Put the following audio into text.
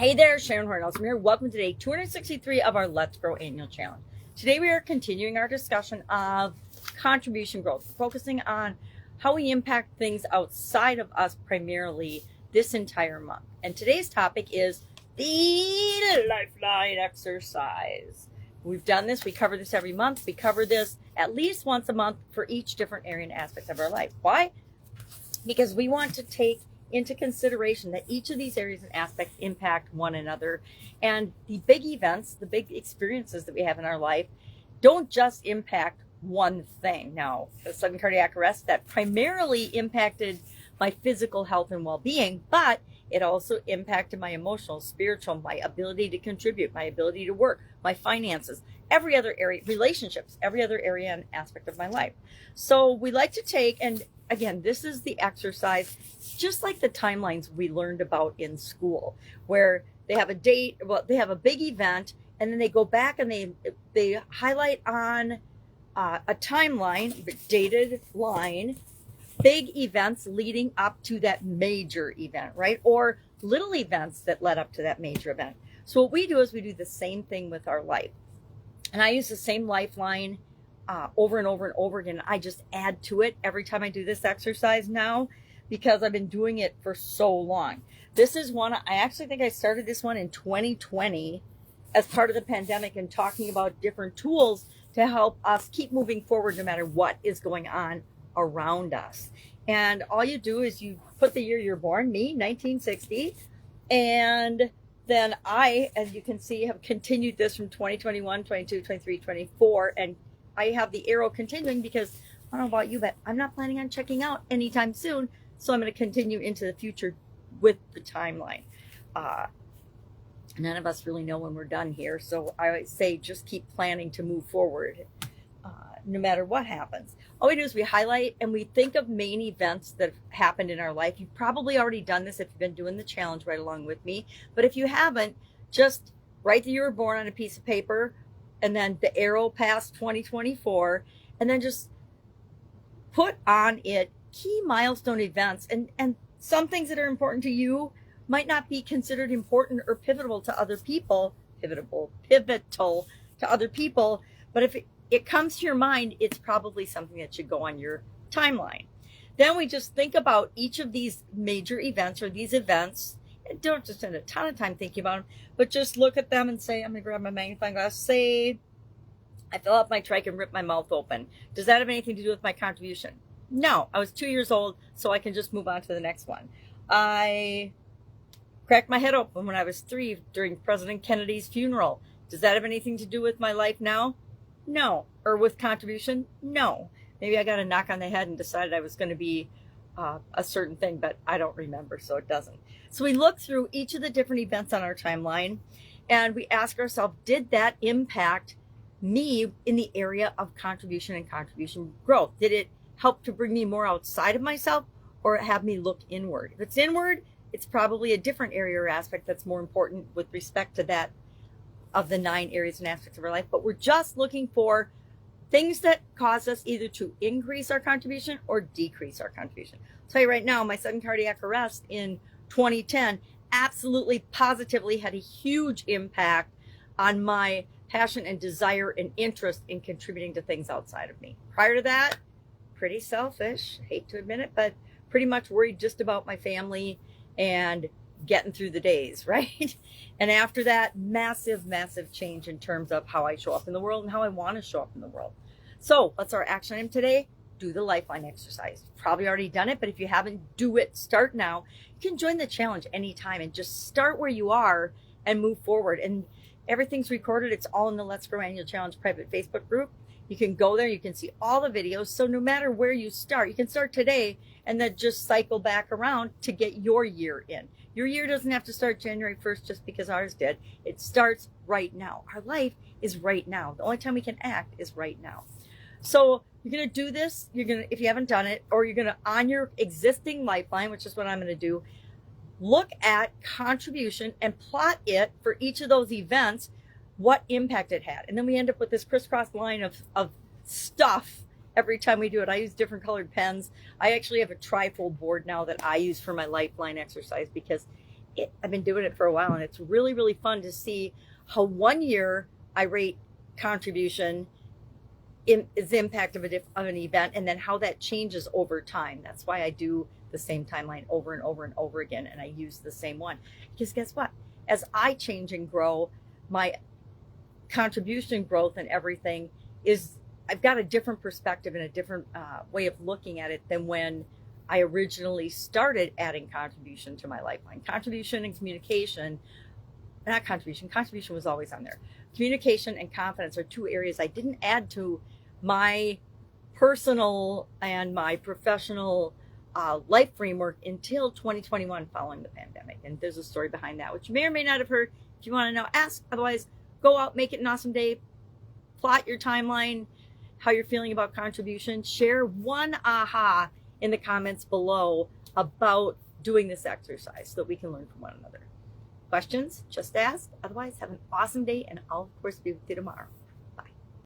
Hey there, Sharon Horne-Ellstrom here. Welcome to day 263 of our Let's Grow annual challenge. Today we are continuing our discussion of contribution growth, focusing on how we impact things outside of us primarily this entire month. And today's topic is the Lifeline exercise. We've done this, we cover this every month. We cover this at least once a month for each different area and aspect of our life. Why? Because we want to take into consideration that each of these areas and aspects impact one another. And the big events, the big experiences that we have in our life don't just impact one thing. Now, the sudden cardiac arrest, that primarily impacted my physical health and well-being, but it also impacted my emotional, spiritual, my ability to contribute, my ability to work, my finances, every other area, relationships, every other area and aspect of my life. So we like to take, and again, this is the exercise, just like the timelines we learned about in school, where they have a date, well, they have a big event, and then they go back and they highlight on a timeline, dated line, big events leading up to that major event, right? Or little events that led up to that major event. So what we do is we do the same thing with our life. And I use the same lifeline over and over and over again. I just add to it every time I do this exercise now because I've been doing it for so long. This is one, I actually think I started this one in 2020 as part of the pandemic and talking about different tools to help us keep moving forward no matter what is going on around us. And all you do is you put the year you're born, me, 1960, and then I, as you can see, have continued this from 2021, 22, 23, 24, and I have the arrow continuing because I don't know about you, but I'm not planning on checking out anytime soon. So I'm going to continue into the future with the timeline. None of us really know when we're done here. So I always say just keep planning to move forward no matter what happens. All we do is we highlight and we think of main events that have happened in our life. You've probably already done this if you've been doing the challenge right along with me. But if you haven't, just write that you were born on a piece of paper and then the arrow past 2024, and then just put on it key milestone events. And some things that are important to you might not be considered important or pivotal to other people, pivotal to other people. But if it comes to your mind, it's probably something that should go on your timeline. Then we just think about each of these major events or these events, and don't just spend a ton of time thinking about them, but just look at them and say, I'm going to grab my magnifying glass, say, I fell off my trike and ripped my mouth open. Does that have anything to do with my contribution? No, I was 2 years old, so I can just move on to the next one. I cracked my head open when I was 3 during President Kennedy's funeral. Does that have anything to do with my life now? No. Or with contribution? No. Maybe I got a knock on the head and decided I was going to be a certain thing, but I don't remember, so it doesn't. So we look through each of the different events on our timeline and we ask ourselves, did that impact me in the area of contribution and contribution growth? Did it help to bring me more outside of myself or have me look inward? If it's inward, it's probably a different area or aspect that's more important with respect to that of the 9 areas and aspects of our life. But we're just looking for things that cause us either to increase our contribution or decrease our contribution. I'll tell you right now, my sudden cardiac arrest in 2010 absolutely positively had a huge impact on my passion and desire and interest in contributing to things outside of me. Prior to that, pretty selfish, hate to admit it, but pretty much worried just about my family and getting through the days, right? And after that, massive change in terms of how I show up in the world and how I want to show up in the world. So what's our action item today? Do the Lifeline exercise. You've probably already done it, but if you haven't, do it. Start now. You can join the challenge anytime and just start where you are and move forward. And everything's recorded. It's all in the Let's Grow Annual Challenge private Facebook group. You can go there. You can see all the videos. So no matter where you start, you can start today and then just cycle back around to get your year in. Your year doesn't have to start January 1st just because ours did. It starts right now. Our life is right now. The only time we can act is right now. So you're going to do this. You're going to, if you haven't done it, or you're going to, on your existing Lifeline, which is what I'm going to do, look at contribution and plot it for each of those events, what impact it had. And then we end up with this crisscross line of stuff every time we do it. I use different colored pens. I actually have a trifold board now that I use for my Lifeline exercise because I've been doing it for a while, and it's really, really fun to see how 1 year I rate contribution is the impact of an event, and then how that changes over time. That's why I do the same timeline over and over and over again, and I use the same one. Because guess what? As I change and grow, my contribution growth and everything is, I've got a different perspective and a different way of looking at it than when I originally started adding contribution to my Lifeline. Contribution and communication, not contribution, contribution was always on there. Communication and confidence are two areas I didn't add to my personal and my professional life framework until 2021, following the pandemic. And there's a story behind that, which you may or may not have heard. If you want to know, ask. Otherwise, go out, make it an awesome day, plot your timeline, how you're feeling about contribution. Share one aha in the comments below about doing this exercise so that we can learn from one another. Questions? Just ask. Otherwise, have an awesome day, and I'll, of course, be with you tomorrow.